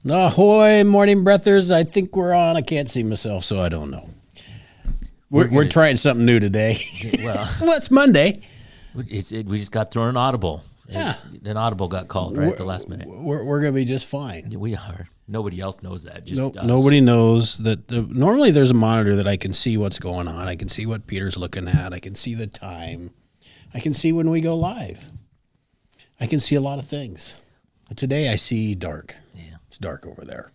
Ahoy, morning breathers. I think we're on. I can't see myself, so I don't know. We're trying something new today. Well, it's Monday. we just got thrown an audible. Yeah. An audible got called right at the last minute. We're going to be just fine. We are. Nobody else knows that. Just us. Nobody knows that. Normally there's a monitor that I can see what's going on. I can see what Peter's looking at. I can see the time. I can see when we go live. I can see a lot of things. But today I see dark. Yeah. It's dark over there.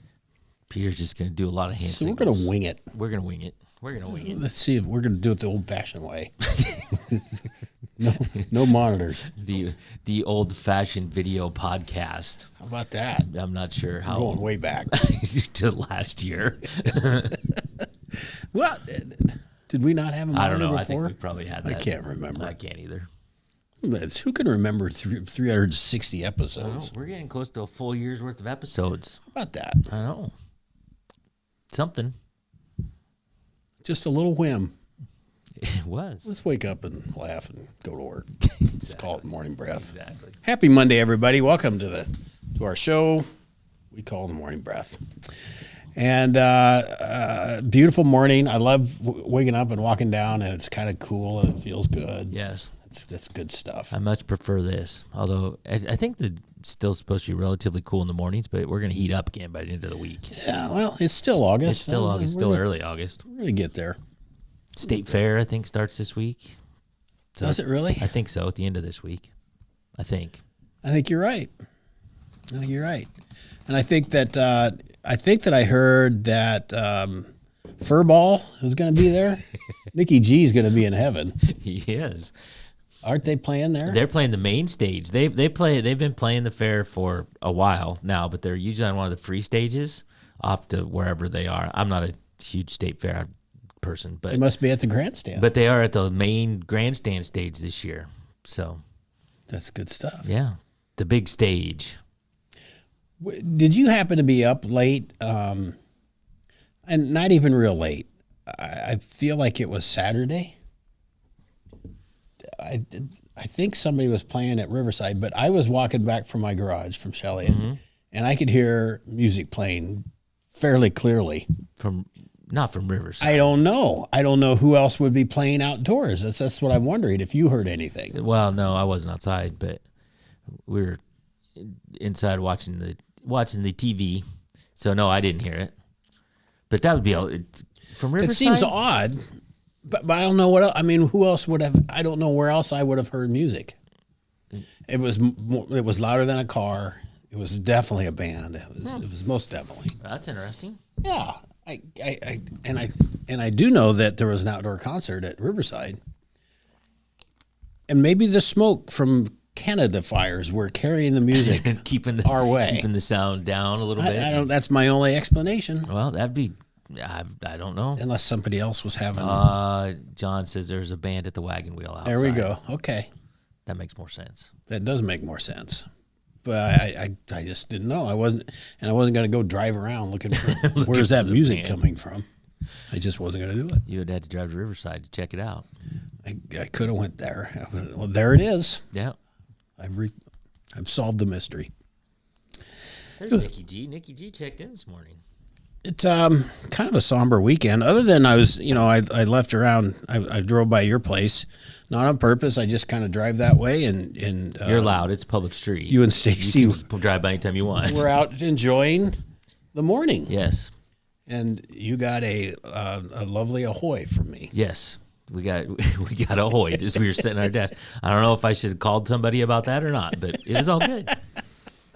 Peter's just going to do a lot of hand So signals. we're going to wing it. We're going to wing it. We're going to wing it. Let's see if we're going to do it the old-fashioned way. No monitors. The old-fashioned video podcast. How about that? I'm not sure how. Going way back. to last year. Well, did we not have a monitor I don't know. before? I think we probably had that. I can't remember. I can't either. Who can remember 360 episodes? We're getting close to a full year's worth of episodes. How about that? I know. Something. Just a little whim. It was. Let's wake up and laugh and go to work. Let's call it morning breath. Exactly. Happy Monday, everybody. Welcome to our show. We call it the morning breath. And beautiful morning. I love waking up and walking down, and it's kind of cool and it feels good. Yes. That's good stuff. I much prefer this. Although I think that it's still supposed to be relatively cool in the mornings, but we're going to heat up again by the end of the week. Yeah, well, it's still August. It's still August, early August. We're going to get there. State Fair, I think, starts this week. So Does it really? I think so, at the end of this week. I think you're right. And I think that I heard that Furball is going to be there. Nikki G is going to be in heaven. he is. Aren't they playing there? They're playing the main stage. They've been playing the fair for a while now, but they're usually on one of the free stages off to wherever they are. I'm not a huge State Fair person, but They must be at the grandstand. But they are at the main grandstand stage this year. So That's good stuff. yeah, the big stage. Did you happen to be up late? And not even real late. I feel like it was Saturday. I think somebody was playing at Riverside, but I was walking back from my garage from Shelley, and I could hear music playing fairly clearly. Not from Riverside. I don't know. I don't know who else would be playing outdoors. That's what I'm wondering, if you heard anything. Well, no, I wasn't outside, but we were inside watching the TV. So no, I didn't hear it. But that would be from Riverside. It seems odd, but I don't know what else. I mean, who else would have? I don't know where else I would have heard music. It was louder than a car. It was definitely a band. It was most definitely. That's interesting. Yeah, I do know that there was an outdoor concert at Riverside, and maybe the smoke from Canada fires were carrying the music keeping our way, keeping the sound down a little bit. I don't. That's my only explanation. Well, that'd be. I don't know. Unless somebody else was having. John says there's a band at the Wagon Wheel outside. There we go. Okay, that makes more sense. That does make more sense. But I just didn't know. I wasn't going to go drive around looking for where's that music coming from. I just wasn't going to do it. You would have to drive to Riverside to check it out. I could have went there. Well, there it is. Yeah. I've solved the mystery. There's Nikki G. Nikki G checked in this morning. It's kind of a somber weekend. Other than I left around. I drove by your place, not on purpose. I just kind of drive that way, and you're loud. It's a public street. You and Stacy you can drive by anytime you want. We're out enjoying the morning. Yes. And you got a lovely Ahoy from me. Yes. We got Ahoy as we were sitting at our desk. I don't know if I should have called somebody about that or not, but it was all good.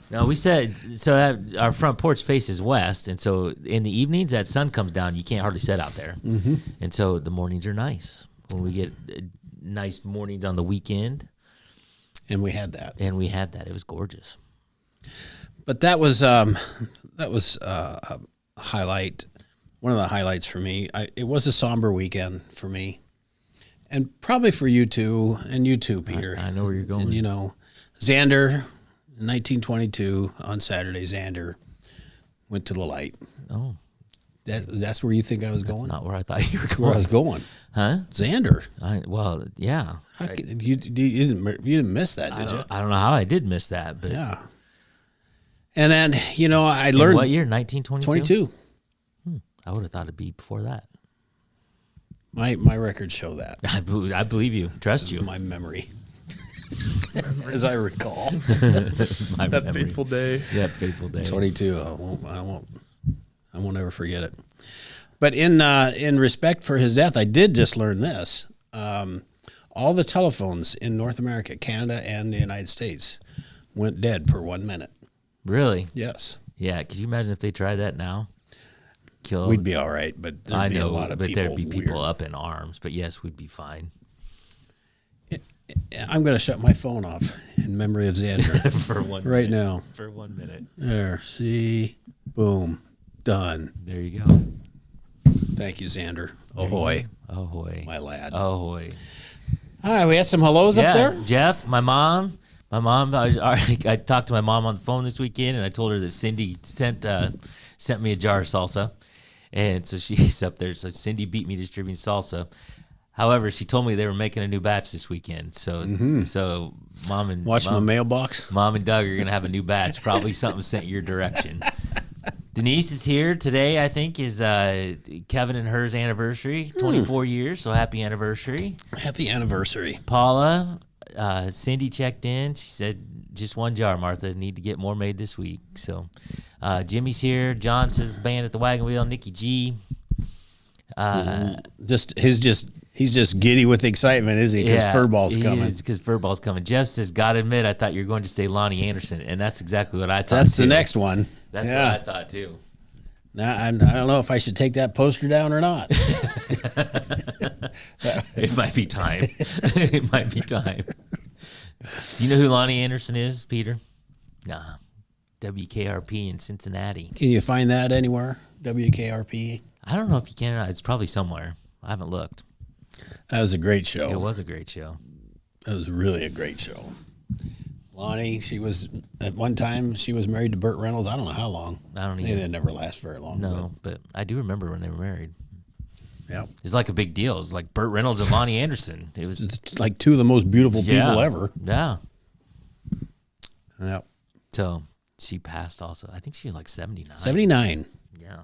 No, we said, so that our front porch faces west, and so in the evenings, that sun comes down, you can't hardly sit out there. Mm-hmm. And so the mornings are nice. When we get nice mornings on the weekend. And we had that. It was gorgeous. But that was a highlight, one of the highlights for me. It was a somber weekend for me. And probably for you too, and you too, Peter. I know where you're going. And, Xander, in 1922, on Saturday, Xander went to the light. Oh. That's where you think I was going? That's not where I thought you were going. Where I was going. Huh? Xander. Yeah. You didn't miss that, did you? I don't know how I did miss that, but yeah. And then, I In learned what year? 1922? 22. I would have thought it'd be before that. My records show that. I believe you. Trust you. My memory. As I recall. My That memory. fateful day. Yeah, fateful day. 22. I won't ever forget it. But in respect for his death, I did just learn this. All the telephones in North America, Canada, and the United States went dead for 1 minute. Really? Yes. Yeah. Could you imagine if they tried that now? Kill. We'd be all right, but there'd I be know, a lot of but people. there'd be people weird. up in arms. But yes, we'd be fine. I'm going to shut my phone off in memory of Xander For one right minute. now. For 1 minute. There. See? Boom. Done. There you go. Thank you, Xander. Ahoy, Ahoy. my lad. Ahoy. All right, we had some hellos up there. Jeff, my mom. I talked to my mom on the phone this weekend, and I told her that Cindy sent me a jar of salsa, and so she's up there. So Cindy beat me distributing salsa. However, she told me they were making a new batch this weekend. So mom and Watch my mailbox. Mom and Doug are gonna have a new batch. Probably something sent your direction. Denise is here today. I think is Kevin and her's anniversary, 24 years. So happy anniversary. Happy anniversary. Paula, Cindy checked in. She said just one jar, Martha. Need to get more made this week. So Jimmy's here. John says band at the wagon wheel. Nikki G. He's just giddy with excitement, is he? Because Furball's coming. Because Furball's coming. Jeff says, "Gotta admit, I thought you were going to say Lonnie Anderson," and that's exactly what I thought. That's too. the next one. That's yeah. what I thought too. Now, I don't know if I should take that poster down or not. It might be time. It might be time. Do you know who Lonnie Anderson is, Peter? Nah. WKRP in Cincinnati. Can you find that anywhere? WKRP. I don't know if you can or not. It's probably somewhere. I haven't looked. That was a great show. It was a great show. That was really a great show. Lonnie, she was at one time she was married to Burt Reynolds. I don't know how long. I don't They even didn't never last very long. know, but I do remember when they were married. Yeah. It's like a big deal. It's like Burt Reynolds and Lonnie Anderson. It was It's like two of the most beautiful people ever. Yeah. Yeah. So she passed also. I think she was like 79. 79. Yeah.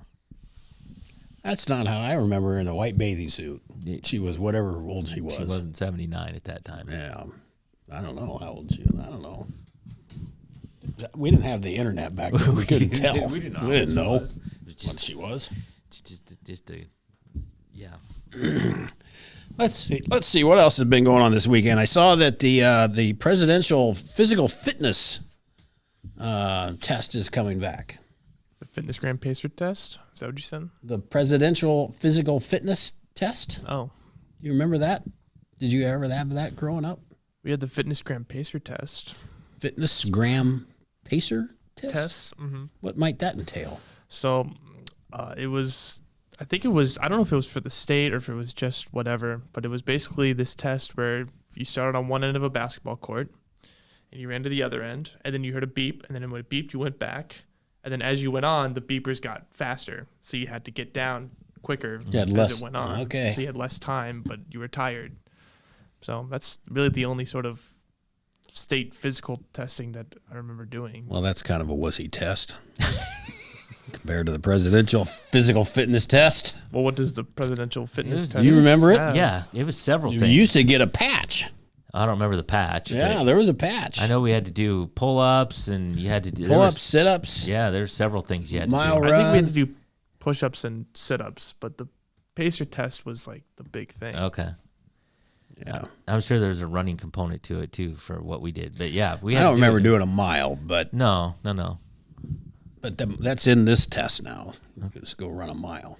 That's not how I remember her in a white bathing suit. It- She was whatever old she was. She wasn't 79 at that time. Yeah. I don't know how old she is. I don't know. We didn't have the internet back then. We couldn't tell. We didn't know. We didn't know It was what she was. just a, yeah. Let's see what else has been going on this weekend. I saw that the presidential physical fitness test is coming back. The Fitness Gram Pacer test. Is that what you said? The presidential physical fitness test. Oh, You remember that? Did you ever have that growing up? we had the Fitness Gram Pacer test. Fitness gram pacer test. Test. Mm-hmm. What might that entail? So it was, I think it was, I don't know if it was for the state or if it was just whatever, but it was basically this test where you started on one end of a basketball court and you ran to the other end, and then you heard a beep, and then when it beeped, you went back. And then as you went on, the beepers got faster. So you had to get down quicker You had as less- it went on. okay. So you had less time, but you were tired. So that's really the only sort of state physical testing that I remember doing. Well, that's kind of a wussy test compared to the presidential physical fitness test. Well, what does the presidential fitness was- test Do you remember it? have? Yeah, it was several You things. used to get a patch. I don't remember the patch. Yeah, but there was a patch. I know we had to do pull-ups, and you had to do there Pull-ups, was- sit-ups. Yeah, there's several things you had Mile to do. I think we had Run. to do push-ups and sit-ups, but the pacer test was like the big thing. Okay. Yeah. I'm sure there's a running component to it too for what we did. But yeah, we I had don't to remember do it. doing a mile, but No. that's in this test now. Just go run a mile.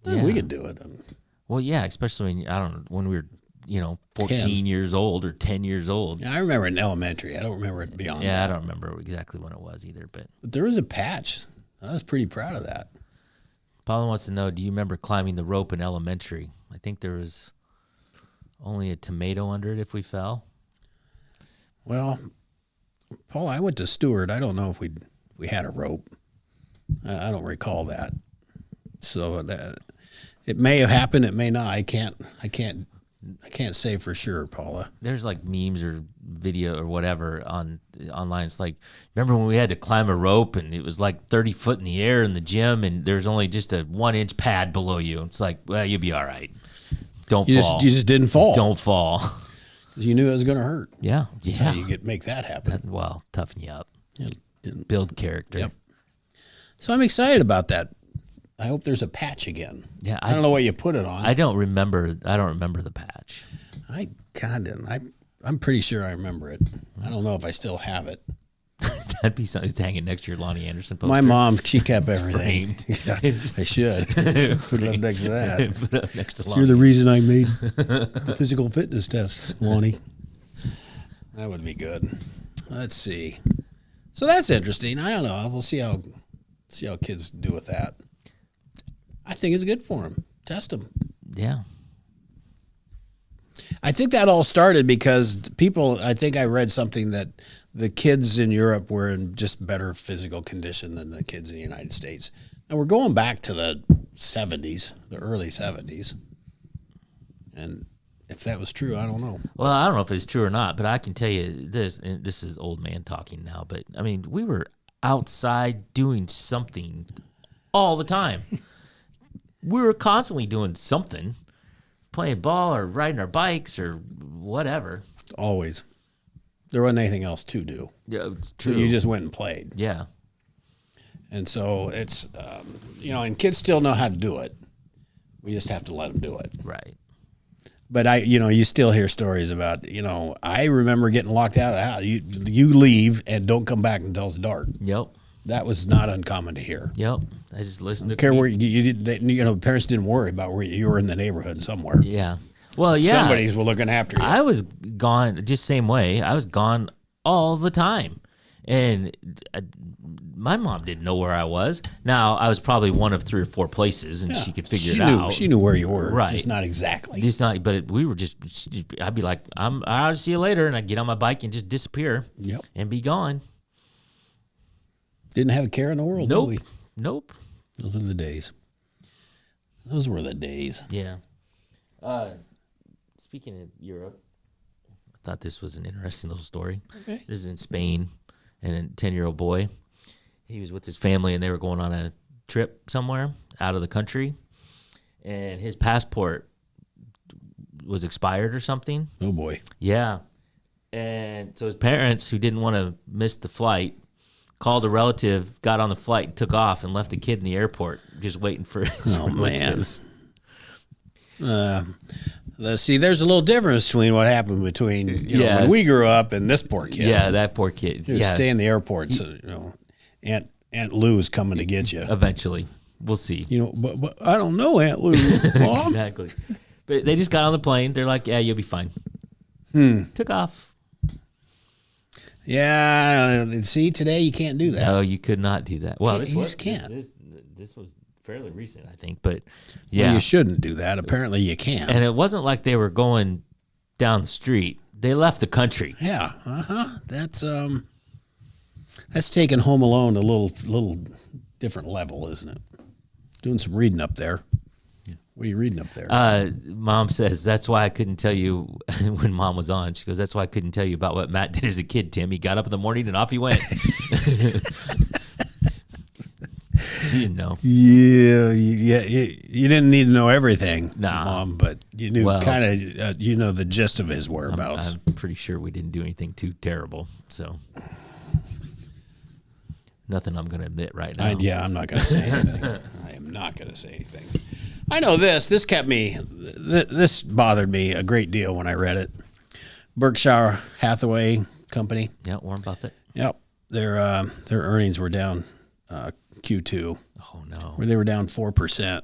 Yeah. We could do it. Well, yeah, especially when we were, 14 10. years old or 10 years old. Yeah, I remember it in elementary. I don't remember it beyond Yeah, I that. don't remember exactly when it was either. But But there was a patch. I was pretty proud of that. Paula wants to know, do you remember climbing the rope in elementary? I think there was only a tomato under it if we fell. Well, Paul, I went to Stewart. I don't know if we had a rope. I don't recall that. So that it may have happened. It may not. I can't say for sure, Paula. There's like memes or video or whatever online. It's like, remember when we had to climb a rope and it was like 30 foot in the air in the gym and there's only just a 1-inch pad below you. It's like, well, you'll be all right. Don't fall. You just didn't fall. Don't fall. 'Cause you knew it was going to hurt. Yeah. That's how you make that happen. Well, toughen you up. Yeah. Build character. Yep. So I'm excited about that. I hope there's a patch again. Yeah. I don't know what you put it on. I don't remember the patch. I'm pretty sure I remember it. I don't know if I still have it. That'd be something. It's hanging next to your Lonnie Anderson poster. My mom, she kept everything. framed. Yeah, I should put it up next to that. Put it up next to You're Lonnie. the reason I made the physical fitness test, Lonnie. That would be good. Let's see. So that's interesting. I don't know. We'll see how kids do with that. I think it's good for them. Test them. Yeah. I think that all started because I think I read something that the kids in Europe were in just better physical condition than the kids in the United States. And we're going back to the 70s, the early 70s. And if that was true, I don't know. Well, I don't know if it's true or not, but I can tell you this, and this is old man talking now, but I mean, we were outside doing something all the time. We were constantly doing something, playing ball or riding our bikes or whatever. Always. There wasn't anything else to do. Yeah, it's So true. you just went and played. Yeah. And so it's, and kids still know how to do it. We just have to let them do it. Right. But you still hear stories about, I remember getting locked out of the house. You leave and don't come back until it's dark. Yep. That was not uncommon to hear. Yep. I just listened to Care where you did, parents didn't worry about where you were in the neighborhood somewhere. Yeah. Well, yeah. Somebody's looking after you. I was gone just same way. I was gone all the time. And my mom didn't know where I was. Now, I was probably one of 3 or 4 places, and she could figure it out. She knew where you were, Right. just not exactly. Just not, but we were just, I'd be like, I'll see you later. And I'd get on my bike and just disappear Yep. and be gone. Didn't have a care in the world, Nope. did we? Nope. Those are the days. Those were the days. Yeah. Speaking of Europe, I thought this was an interesting little story. Okay. This is in Spain, and a 10-year-old boy, he was with his family, and they were going on a trip somewhere out of the country, and his passport was expired or something. Oh, boy. Yeah. And so his parents, who didn't want to miss the flight, called a relative, got on the flight, and took off, and left the kid in the airport just waiting for his Oh, man. relatives. See, there's a little difference between what happened between Yes. when we grew up and this poor kid. Yeah, that poor kid. You Yeah, stay in the airport, so Aunt Lou's coming to get you. eventually. We'll see. But I don't know Aunt Lou, Mom. Exactly. But they just got on the plane. They're like, yeah, you'll be fine. Took off. Yeah, see, today you can't do that. No, you could not do that. Well, You just can't. This was fairly recent, I think. But Well, yeah. you shouldn't do that. Apparently, you can. And it wasn't like they were going down the street. They left the country. Yeah, that's taking Home Alone a little different level, isn't it? Doing some reading up there. What are you reading up there? Mom says, that's why I couldn't tell you when Mom was on. She goes, that's why I couldn't tell you about what Matt did as a kid, Tim. He got up in the morning and off he went. She didn't know. Yeah, you didn't need to know everything, Nah. Mom, but you knew Well, kind of the gist of his whereabouts. I'm pretty sure we didn't do anything too terrible. So nothing I'm going to admit right now. I'm not going to say anything. I am not going to say anything. I know this. This kept me. This bothered me a great deal when I read it. Berkshire Hathaway Company. Yeah, Warren Buffett. Yep, their earnings were down Q2. Oh, no. Where they were down 4%.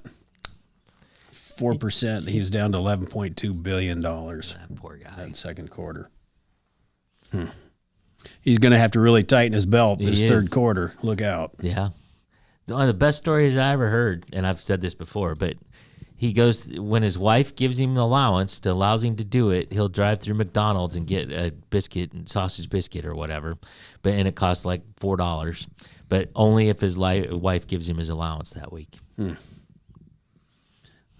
4%. He's down to $11.2 billion That poor guy. that second quarter. He's going to have to really tighten his belt this He third is. quarter. Look out. Yeah. One of the best stories I ever heard, and I've said this before, but he goes, when his wife gives him the allowance, allows him to do it, he'll drive through McDonald's and get a biscuit, sausage biscuit or whatever, and it costs like $4, but only if his wife gives him his allowance that week.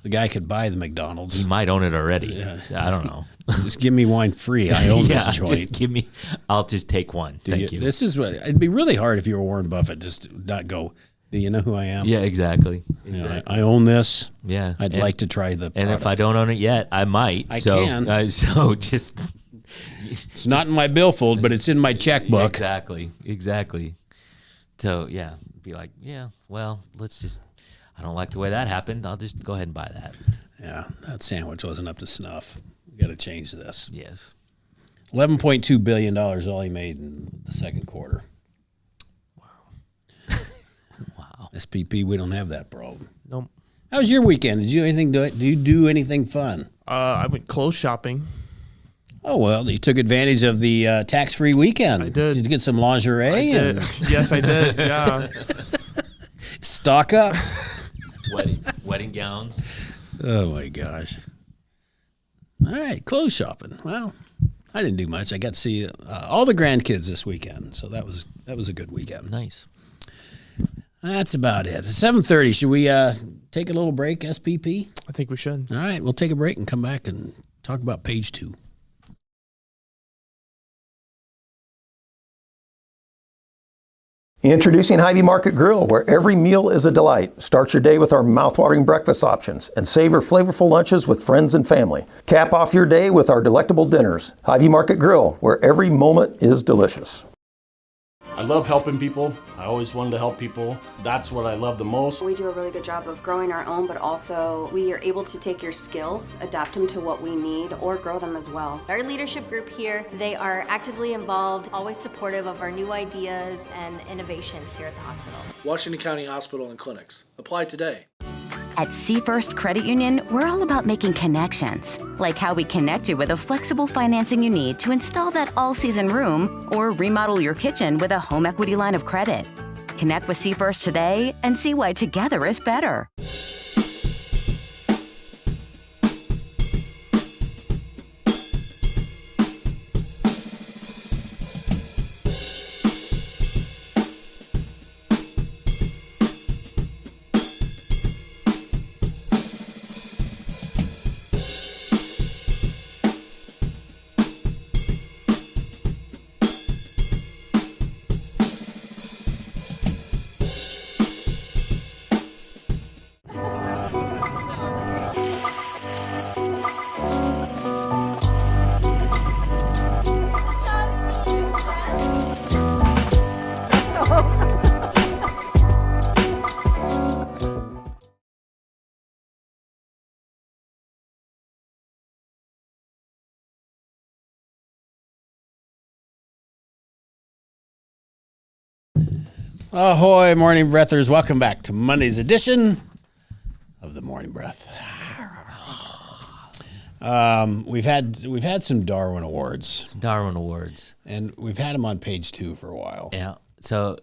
The guy could buy the McDonald's. He might own it already. I don't know. Just give me wine free. I own Yeah, this joint. just give me. I'll just take one. Thank you. This is what it'd be really hard if you were Warren Buffett. Just not go. Do you know who I am? Yeah, exactly. You know, I own this. Yeah, I'd like to try the. And if I don't own it yet, I might. I so, can. So just It's not in my billfold, but it's in my checkbook. Exactly. So yeah, be like, yeah. Well, let's just. I don't like the way that happened. I'll just go ahead and buy that. Yeah, that sandwich wasn't up to snuff. We got to change this. Yes. $11.2 billion all he made in the second quarter. Wow. SPP, we don't have that problem. Nope. How was your weekend? Did you do anything fun? I went clothes shopping. Oh, well, you took advantage of the tax-free weekend. I did. Did you get some lingerie? Did. And Yes, I did. Yeah. stock up? Wedding gowns. Oh, my gosh. All right, clothes shopping. Well, I didn't do much. I got to see all the grandkids this weekend, so that was a good weekend. Nice. That's about it. 7:30. Should we take a little break, SPP? I think we should. All right, we'll take a break and come back and talk about page 2. Introducing Hy-Vee Market Grill, where every meal is a delight. Start your day with our mouthwatering breakfast options and savor flavorful lunches with friends and family. Cap off your day with our delectable dinners. Hy-Vee Market Grill, where every moment is delicious. I love helping people. I always wanted to help people. That's what I love the most. We do a really good job of growing our own, but also we are able to take your skills, adapt them to what we need, or grow them as well. Our leadership group here, they are actively involved, always supportive of our new ideas and innovation here at the hospital. Washington County Hospital and Clinics. Apply today. At Seafirst Credit Union, we're all about making connections, like how we connect you with a flexible financing you need to install that all-season room or remodel your kitchen with a home equity line of credit. Connect with Seafirst today and see why together is better. Ahoy, morning breathers. Welcome back to Monday's edition of the Morning Breath. We've had some Darwin Awards, and we've had them on page 2 for a while. Yeah. So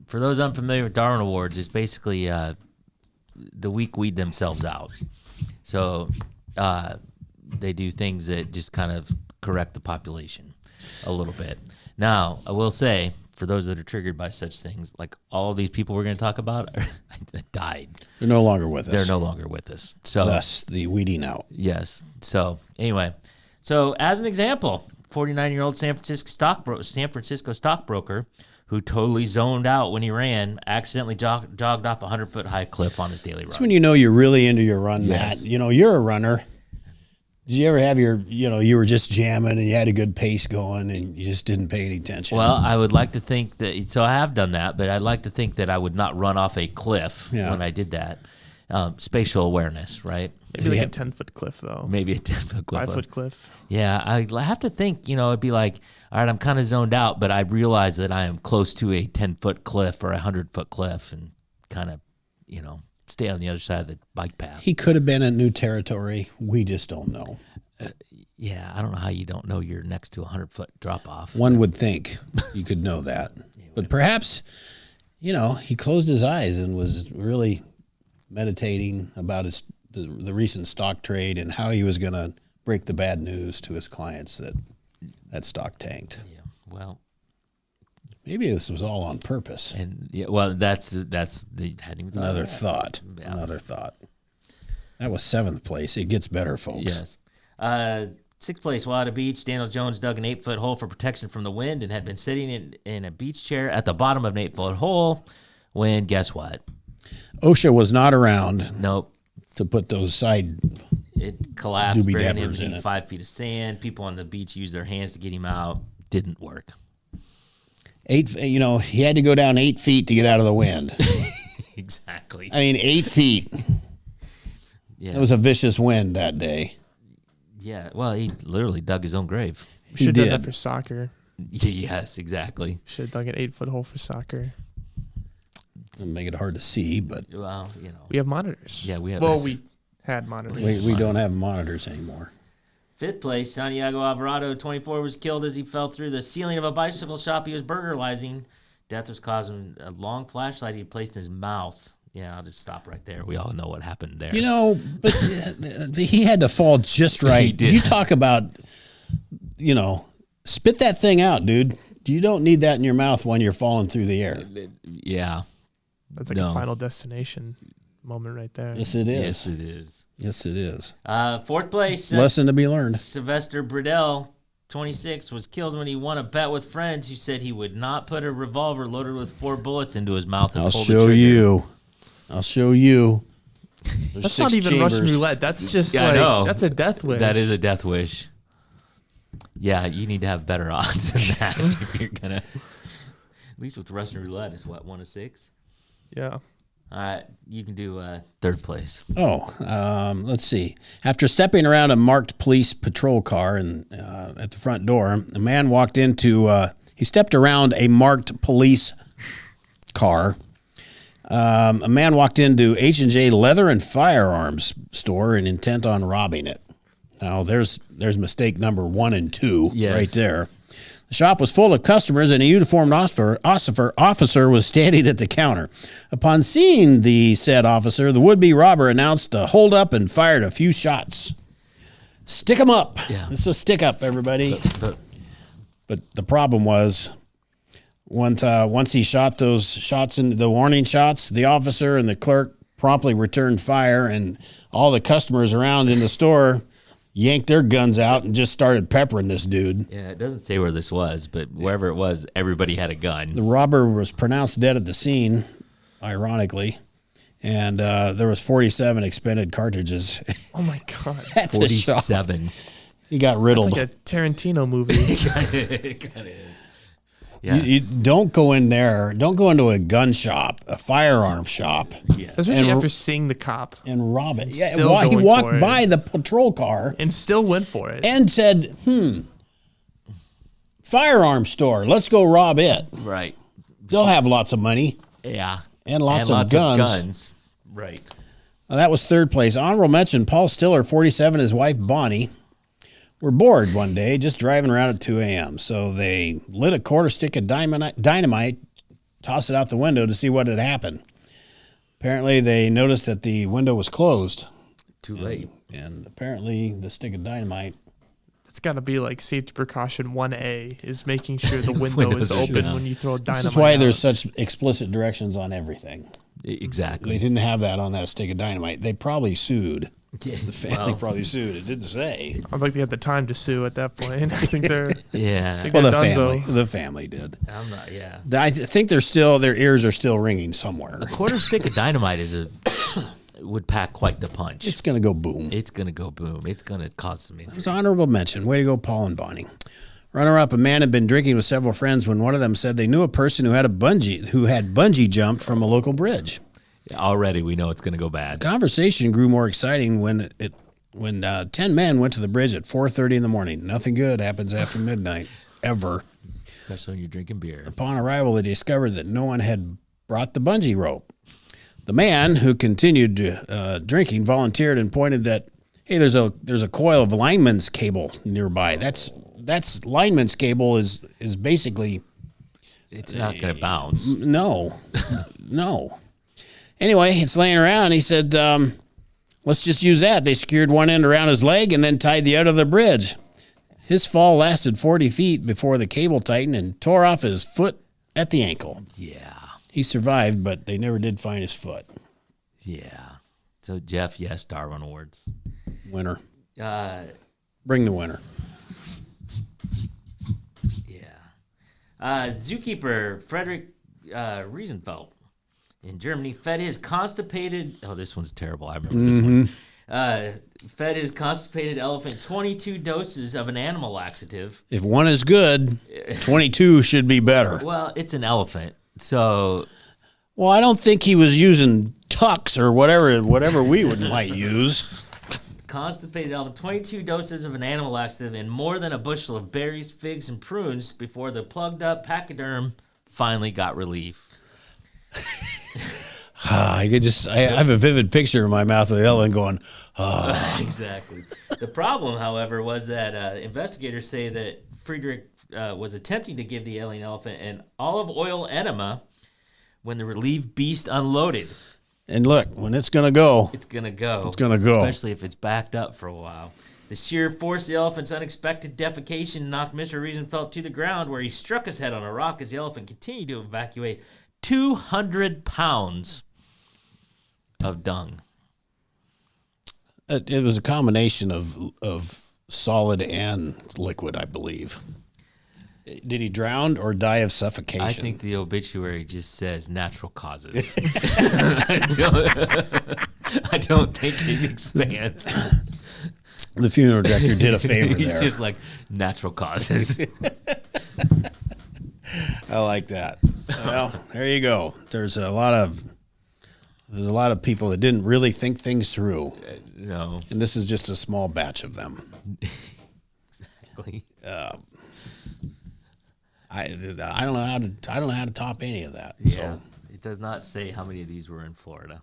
for those unfamiliar with Darwin Awards, it's basically the weak weed themselves out. So they do things that just kind of correct the population a little bit. Now, I will say, for those that are triggered by such things, like all of these people we're going to talk about died. They're no longer with us. They're no longer with us. So Thus, the weeding out. yes. So anyway, so as an example, 49-year-old San Francisco stockbroker who totally zoned out when he ran, accidentally jogged off a 100-foot high cliff on his daily run. That's when you know you're really into your run, Yes. Matt. You know, you're a runner. Did you ever have you were just jamming and you had a good pace going and you just didn't pay any attention? Well, I would like to think that, so I have done that, but I'd like to think that I would not run off a cliff when I did that. Spatial awareness, right? Maybe like a 10-foot cliff, though. Maybe a 10-foot cliff. 5-foot cliff. Yeah, I have to think, it'd be like, all right, I'm kind of zoned out, but I realize that I am close to a 10-foot cliff or a 100-foot cliff and kind of, stay on the other side of the bike path. He could have been in new territory. We just don't know. Yeah, I don't know how you don't know you're next to a 100-foot drop off. One would think you could know that. But perhaps, he closed his eyes and was really meditating about the recent stock trade and how he was going to break the bad news to his clients that stock tanked. Yeah, well, maybe this was all on purpose. And yeah, well, that's the hadn't even Another thought. thought. That was 7th place. It gets better, folks. Yes. 6th place, Wada Beach. Daniel Jones dug an 8-foot hole for protection from the wind and had been sitting in a beach chair at the bottom of an 8-foot hole when, guess what? OSHA was not around Nope. to put those side. It collapsed, Doobie buried him dabbers in in it. 5 feet of sand. People on the beach used their hands to get him out. Didn't work. 8. He had to go down 8 feet to get out of the wind. Exactly. I mean, 8 feet. Yeah. It was a vicious wind that day. Yeah. Well, he literally dug his own grave. We should have done that did. for soccer. Yes, exactly. Should have dug an 8-foot hole for soccer. It'll make it hard to see, but Well, We have monitors. Yeah, we have. Well, we had monitors. we don't have monitors anymore. 5th place, Santiago Alvarado, 24, was killed as he fell through the ceiling of a bicycle shop he was burglarizing. Death was caused when a long flashlight he placed in his mouth. Yeah, I'll just stop right there. We all know what happened there. But he had to fall just right. He did. You talk about, spit that thing out, dude. You don't need that in your mouth when you're falling through the air. Yeah. That's like No. a Final Destination moment right there. Yes, it is. Yes, it is. Yes, it is. 4th place, Lesson to be learned. Sylvester Burdell, 26, was killed when he won a bet with friends who said he would not put a revolver loaded with 4 bullets into his mouth and I'll pull the show trigger. you. I'll show you. There's That's 6 not even chambers. Russian roulette. That's just Yeah, I know. that's a death wish. That is a death wish. Yeah, you need to have better odds than that if you're gonna. At least with Russian roulette, it's what, 1 to 6. Yeah. All right, you can do 3rd place. Let's see. After stepping around a marked police patrol car and at the front door, a man walked into. He stepped around a marked police car. A man walked into H&J Leather and Firearms store and intent on robbing it. Now there's mistake number 1 and 2 Yes. right there. The shop was full of customers, and a uniformed officer was standing at the counter. Upon seeing the said officer, the would-be robber announced to hold up and fired a few shots. Stick 'em up. Yeah. This is a stick up, everybody. But But the problem was, once he shot those shots, in the warning shots, the officer and the clerk promptly returned fire, and all the customers around in the store yanked their guns out and just started peppering this dude. yeah, it doesn't say where this was, but wherever it was, everybody had a gun. The robber was pronounced dead at the scene, ironically, and there was 47 expended cartridges Oh my god. at the shop. 47. He got riddled. It's like a Tarantino movie. It kind of is. Yeah. You don't go in there. Don't go into a gun shop, a firearm shop, Especially And- after seeing the cop and rob it. Yeah, Still he going for walked it. by the patrol car and still went for it. and said, firearm store, let's go rob it. Right. They'll have lots of money. Yeah. And lots of guns. Right. That was 3rd place. Honorable mention, Paul Stiller, 47, his wife Bonnie, were bored one day just driving around at 2 a.m. So they lit a quarter stick of dynamite, tossed it out the window to see what had happened. Apparently, they noticed that the window was closed. Too late. And apparently, the stick of dynamite. It's got to be like safety precaution 1A is making sure the window Windows is are open down. when you throw dynamite. This is why out. there's such explicit directions on everything. They Exactly. didn't have that on that stick of dynamite. They probably sued. Yeah, The family probably sued. It didn't say. I don't think they had the time to sue at that point. I think they're Yeah. Well, the Dunzo. family did. I'm not, yeah. I think their ears are still ringing somewhere. A quarter stick of dynamite would pack quite the punch. It's going to go boom. It's going to go boom. It's going to cause some injury. It's an honorable mention. Way to go, Paul and Bonnie. Runner-up, a man had been drinking with several friends when one of them said they knew a person who had bungee jumped from a local bridge. Already we know it's going to go The bad. conversation grew more exciting when 10 men went to the bridge at 4:30 in the morning. Nothing good happens after midnight, ever. Especially when you're drinking beer. Upon arrival, they discovered that no one had brought the bungee rope. The man, who continued drinking, volunteered and pointed that, hey, there's a coil of lineman's cable nearby. That's lineman's cable is basically It's not going to bounce. no. Anyway, it's laying around. He said, let's just use that. They secured one end around his leg and then tied the other to the bridge. His fall lasted 40 feet before the cable tightened and tore off his foot at the ankle. Yeah. He survived, but they never did find his foot. Yeah. So Jeff, yes, Darwin Awards. Winner. Bring the winner. Yeah. Zookeeper Frederick Riesenfeld in Germany fed his constipated. Oh, this one's terrible. I remember this one. Fed his constipated elephant 22 doses of an animal laxative. If one is good, 22 should be better. Well, it's an elephant, so. Well, I don't think he was using Tux or whatever we might use. Constipated elephant, 22 doses of an animal laxative and more than a bushel of berries, figs, and prunes before the plugged up pachyderm finally got relief. I have a vivid picture in my mouth of the elephant going, Exactly. The problem, however, was that investigators say that Friedrich was attempting to give the alien elephant an olive oil enema when the relieved beast unloaded. And look, when it's going to go. It's going to go. It's going to go. Especially if it's backed up for a while. The sheer force of the elephant's unexpected defecation knocked Mr. Riesenfeld to the ground, where he struck his head on a rock as the elephant continued to evacuate 200 pounds of dung. It was a combination of solid and liquid, I believe. Did he drown or die of suffocation? I think the obituary just says natural causes. I don't think it expands. The funeral director did a favor there. He's just like, natural causes. I like that. Well, there you go. There's a lot of people that didn't really think things through. No. And this is just a small batch of them. Exactly. I don't know how to top any of that. Yeah. So It does not say how many of these were in Florida.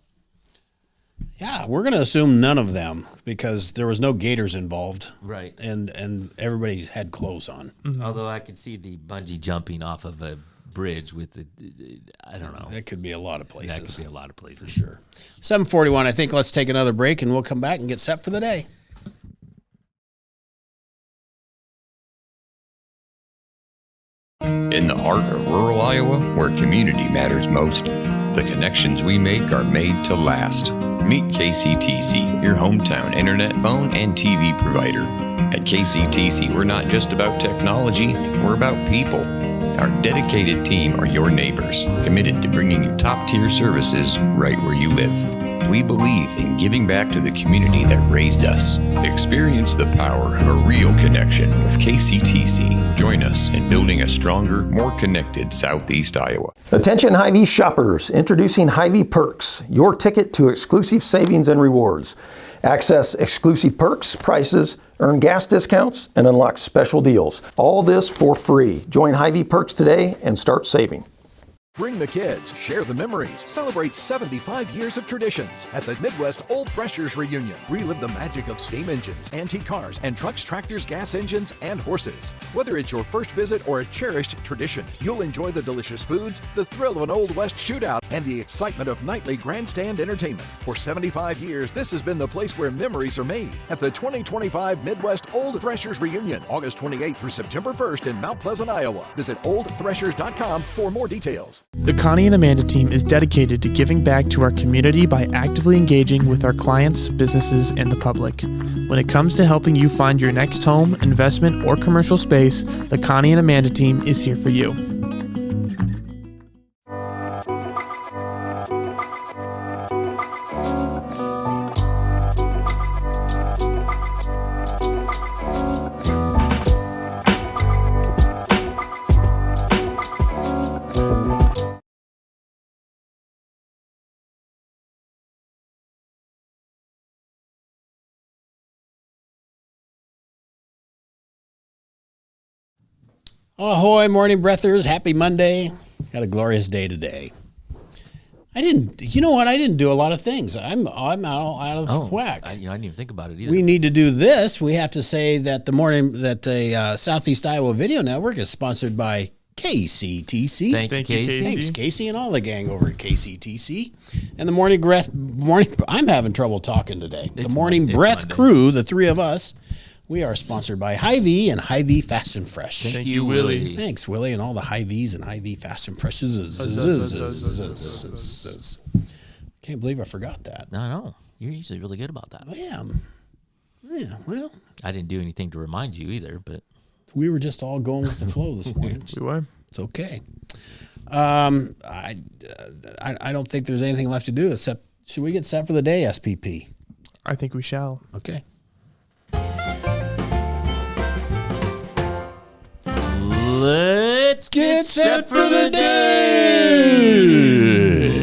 yeah, we're going to assume none of them because there was no gators involved. Right. And everybody had clothes on. Mm-hmm. Although I could see the bungee jumping off of a bridge with the, I don't know. That could be a lot of places. That could be a lot of places. For sure. 7:41. I think let's take another break and we'll come back and get set for the day. In the heart of rural Iowa, where community matters most, the connections we make are made to last. Meet KCTC, your hometown internet, phone, and TV provider. At KCTC, we're not just about technology, we're about people. Our dedicated team are your neighbors, committed to bringing you top-tier services right where you live. We believe in giving back to the community that raised us. Experience the power of a real connection with KCTC. Join us in building a stronger, more connected Southeast Iowa. Attention Hy-Vee shoppers, introducing Hy-Vee Perks, your ticket to exclusive savings and rewards. Access exclusive perks, prices, earn gas discounts, and unlock special deals. All this for free. Join Hy-Vee Perks today and start saving. Bring the kids, share the memories, celebrate 75 years of traditions at the Midwest Old Threshers Reunion. Relive the magic of steam engines, antique cars, and trucks, tractors, gas engines, and horses. Whether it's your first visit or a cherished tradition, you'll enjoy the delicious foods, the thrill of an Old West shootout, and the excitement of nightly grandstand entertainment. For 75 years, this has been the place where memories are made at the 2025 Midwest Old Threshers Reunion, August 28th through September 1st in Mount Pleasant, Iowa. Visit oldthreshers.com for more details. The Connie and Amanda team is dedicated to giving back to our community by actively engaging with our clients, businesses, and the public. When it comes to helping you find your next home, investment, or commercial space, the Connie and Amanda team is here for you. Ahoy, morning breathers. Happy Monday. Got a glorious day today. You know what? I didn't do a lot of things. I'm out of whack. I didn't even think about it either. We need to do this. We have to say that the Southeast Iowa Video Network is sponsored by KCTC. Thank you, Casey. Thanks, Casey, and all the gang over at KCTC. And the morning. I'm having trouble talking today. The Morning Breath crew, the three of us. We are sponsored by Hy-Vee and Hy-Vee Fast and Fresh. Thank you, Willie. Thanks, Willie, and all the Hy-Vees and Hy-Vee Fast and Freshes. Can't believe I forgot that. No. You're usually really good about that. I am. Yeah, well, I didn't do anything to remind you either, but we were just all going with the flow this morning. We were. It's okay. I don't think there's anything left to do except, should we get set for the day, SPP? I think we shall. Okay. let's Get set for the day.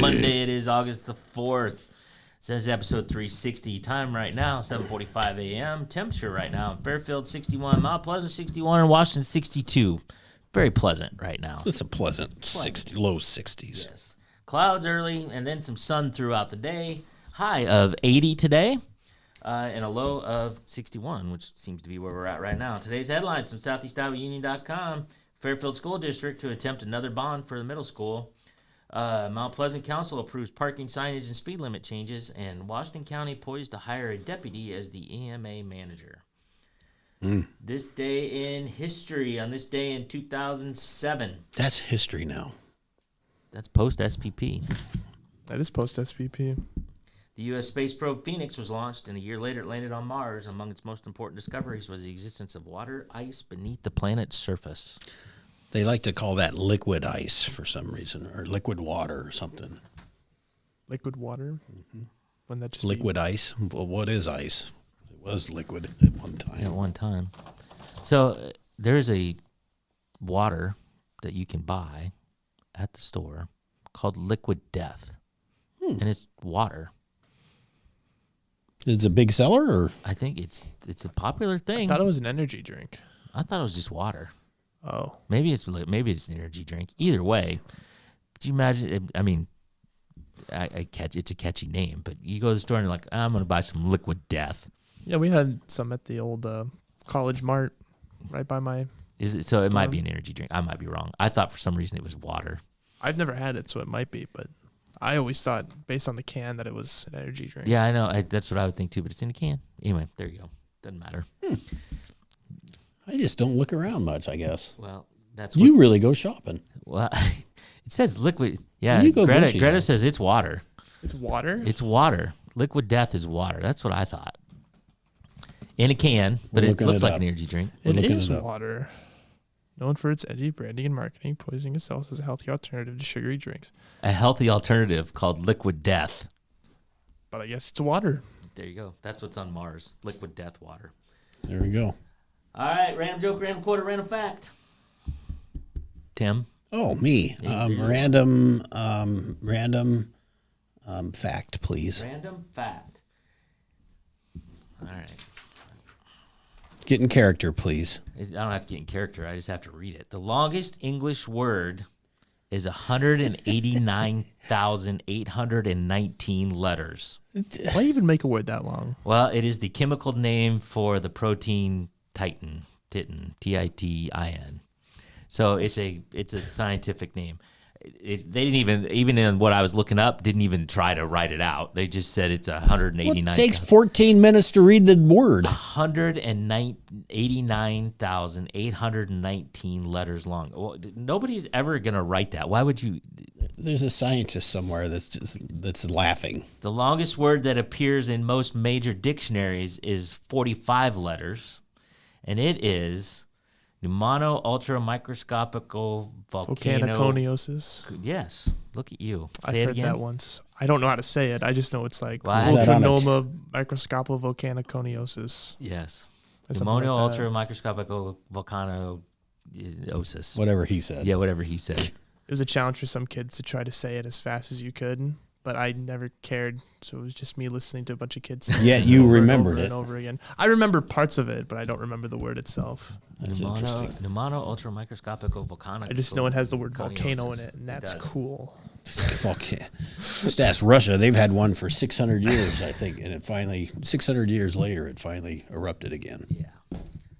Monday, it is August the 4th. It says episode 360. Time right now, 7:45 a.m. Temperature right now in Fairfield, 61. Mount Pleasant, 61. And Washington, 62. Very pleasant right now. It's a pleasant 60, low 60s. Yes. Clouds early and then some sun throughout the day. High of 80 today and a low of 61, which seems to be where we're at right now. Today's headlines from SoutheastIowaUnion.com. Fairfield School District to attempt another bond for the middle school. Mount Pleasant Council approves parking signage and speed limit changes. And Washington County poised to hire a deputy as the EMA manager. This day in history, on this day in 2007. That's history now. That's post-SPP. That is post-SPP. The U.S. space probe Phoenix was launched, and a year later it landed on Mars. Among its most important discoveries was the existence of water ice beneath the planet's surface. They like to call that liquid ice for some reason, or liquid water or something. Liquid water? Mm-hmm. Wouldn't that just Liquid ice? Well, what is ice? It was liquid at one time. At one time. So there's a water that you can buy at the store called Liquid Death. And it's water. It's a big seller, or I think it's a popular thing. I thought it was an energy drink. I thought it was just water. Oh. Maybe it's an energy drink. Either way, could you imagine? I mean, it's a catchy name, but you go to the store and you're like, I'm going to buy some Liquid Death. Yeah, we had some at the old College Mart right by my... Is it? So it might be an energy drink. I might be wrong. I thought for some reason it was water. I've never had it, so it might be, but I always thought, based on the can, that it was an energy drink. Yeah, I know. That's what I would think too, but it's in a can. Anyway, there you go. Doesn't matter. I just don't look around much, I guess. Well, that's you really go shopping. Well, it says liquid. Yeah, You go Greta grocery shopping. says it's water. It's water? It's water. Liquid Death is water. That's what I thought. In a can, but it looks like an energy drink. It is water. Known for its edgy branding and marketing, positioning itself as a healthy alternative to sugary drinks. A healthy alternative called Liquid Death. But I guess it's water. There you go. That's what's on Mars. Liquid Death water. There we go. All right. Random joke, random quote, or random fact. Tim. Oh, me. Random fact, please. Random fact. All right. Get in character, please. I don't have to get in character. I just have to read it. The longest English word is 189,819 letters. Why even make a word that long? Well, it is the chemical name for the protein titin, Titin. So it's a scientific name. They didn't even in what I was looking up, didn't even try to write it out. They just said it's 189. Well, it takes 14 minutes to read the word. 189,819 letters long. Well, nobody's ever going to write that. Why would you? There's a scientist somewhere that's laughing. The longest word that appears in most major dictionaries is 45 letters, and it is pneumono ultramicroscopical Volcanoconiosis. Yes. Look at you. I've Say it heard again. that once. I don't know how to say it. I just know it's like Why? Ultranoma microscopical volcanoconiosis. Yes. Or something Pneumono like that. ultramicroscopical volcanosis. Whatever he said. Yeah, whatever he said. It was a challenge for some kids to try to say it as fast as you could, but I never cared, so it was just me listening to a bunch of kids say Yet it you over and remembered over it. and over again. I remember parts of it, but I don't remember the word itself. That's interesting. Pneumono ultramicroscopical volcanoconiosis. I just know it has the word volcano in it, and that's cool. Just ask Russia. They've had one for 600 years, I think, and it finally, 600 years later, it finally erupted again. Yeah.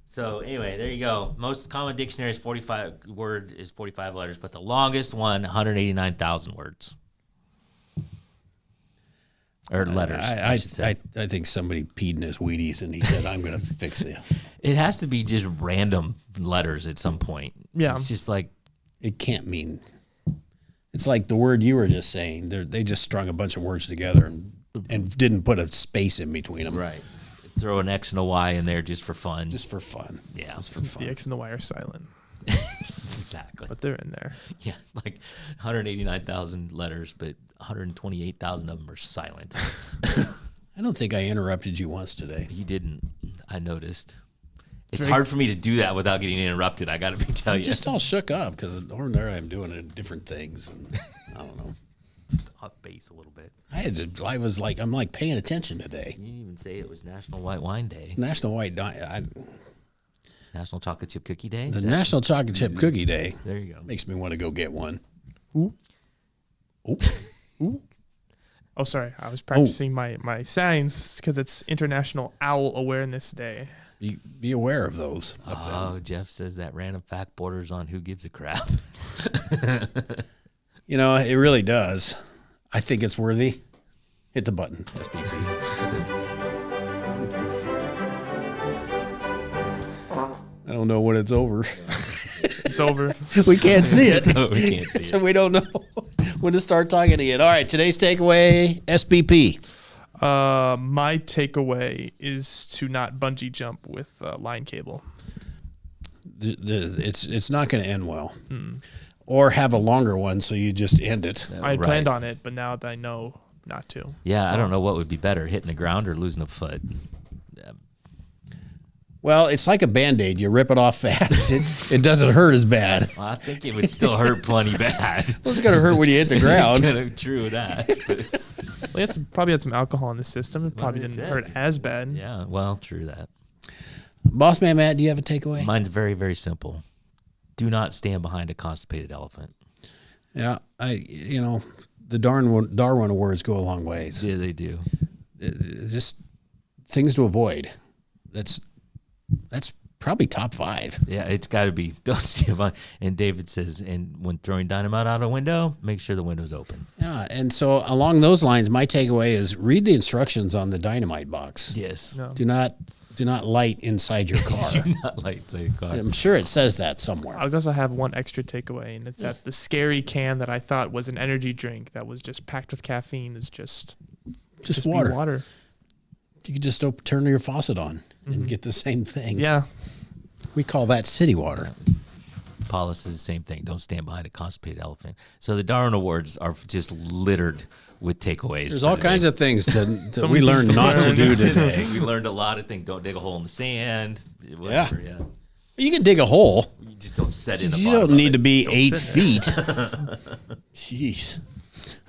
So anyway, there you go. Most common dictionaries, 45 letters, but the longest one, 189,000 words. Or letters. I think somebody peed in his Wheaties and he said, I'm going to fix it. It has to be just random letters at some point. Yeah. It's just like. It can't mean. It's like the word you were just saying. They just strung a bunch of words together and and didn't put a space in between them. Right. Throw an X and a Y in there just for fun. Just for fun. Yeah. Just for fun. The X and the Y are silent, Exactly. but they're in there. Yeah, like 189,000 letters, but 128,000 of them are silent. I don't think I interrupted you once today. You didn't. I noticed. It's hard for me to do that without getting interrupted. I got to tell you. Just all shook up because ordinarily I'm doing different things. And I don't know. Just off base a little bit. I'm like paying attention today. You didn't even say it was National White Wine Day. National Chocolate Chip Cookie Day? The National Chocolate Chip Cookie Day. There you go. Makes me want to go get one. Ooh. Ooh. Ooh. Oh, sorry. I was practicing my signs because it's International Owl Awareness Day. Be aware of those. Oh, Jeff says that random fact borders on who gives a crap. You know, it really does. I think it's worthy. Hit the button, SPP. I don't know when it's over. It's over. We can't see it. No, we can't see So it. we don't know when to start talking again. All right, today's takeaway, SPP. My takeaway is to not bungee jump with line cable. It's not going to end well. Or have a longer one, so you just end it. I had planned on it, but now that I know not to. Yeah, So- I don't know what would be better, hitting the ground or losing a foot. Well, it's like a Band-Aid. You rip it off fast. It doesn't hurt as bad. Well, I think it would still hurt plenty bad. Well, it's going to hurt when you hit the ground. True that. But, Well, probably had some alcohol in the system. It probably that's didn't it. hurt as bad. yeah, well, true that. Boss Man Matt, do you have a takeaway? Mine's very, very simple. Do not stand behind a constipated elephant. Yeah, the Darwin Awards go a long ways. Yeah, they do. Just things to avoid. That's probably top 5. Yeah, it's got to be. Don't stand behind. And David says, and when throwing dynamite out a window, make sure the window's open. Yeah, and so along those lines, my takeaway is read the instructions on the dynamite box. Yes. No. Do not light inside your car. Do not light inside your car. I'm sure it says that somewhere. I also have one extra takeaway, and it's that the scary can that I thought was an energy drink that was just packed with caffeine is just water. Water. You could just turn your faucet on and get the same thing. Yeah. We call that city water. Paula says the same thing. Don't stand behind a constipated elephant. So the Darwin Awards are just littered with takeaways. There's all kinds of things that we learned not to do today. We learned a lot of things. Don't dig a hole in the sand. Whatever, yeah. You can dig a hole. You just don't set in the You bottom don't of need it. to be Don't 8 sit feet. Jeez.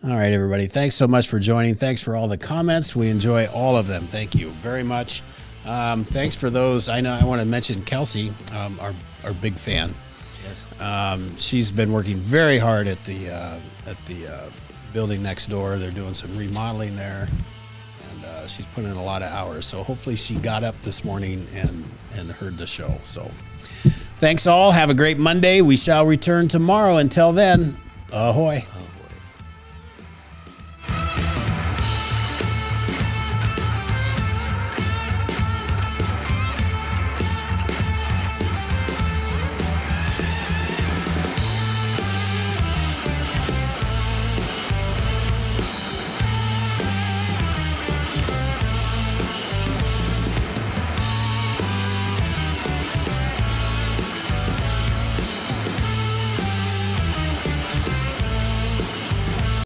All right, everybody. Thanks so much for joining. Thanks for all the comments. We enjoy all of them. Thank you very much. Thanks for those. I want to mention Kelsey, our big fan. Yes. She's been working very hard at the building next door. They're doing some remodeling there, and she's put in a lot of hours. So hopefully she got up this morning and heard the show. So thanks all. Have a great Monday. We shall return tomorrow. Until then, ahoy.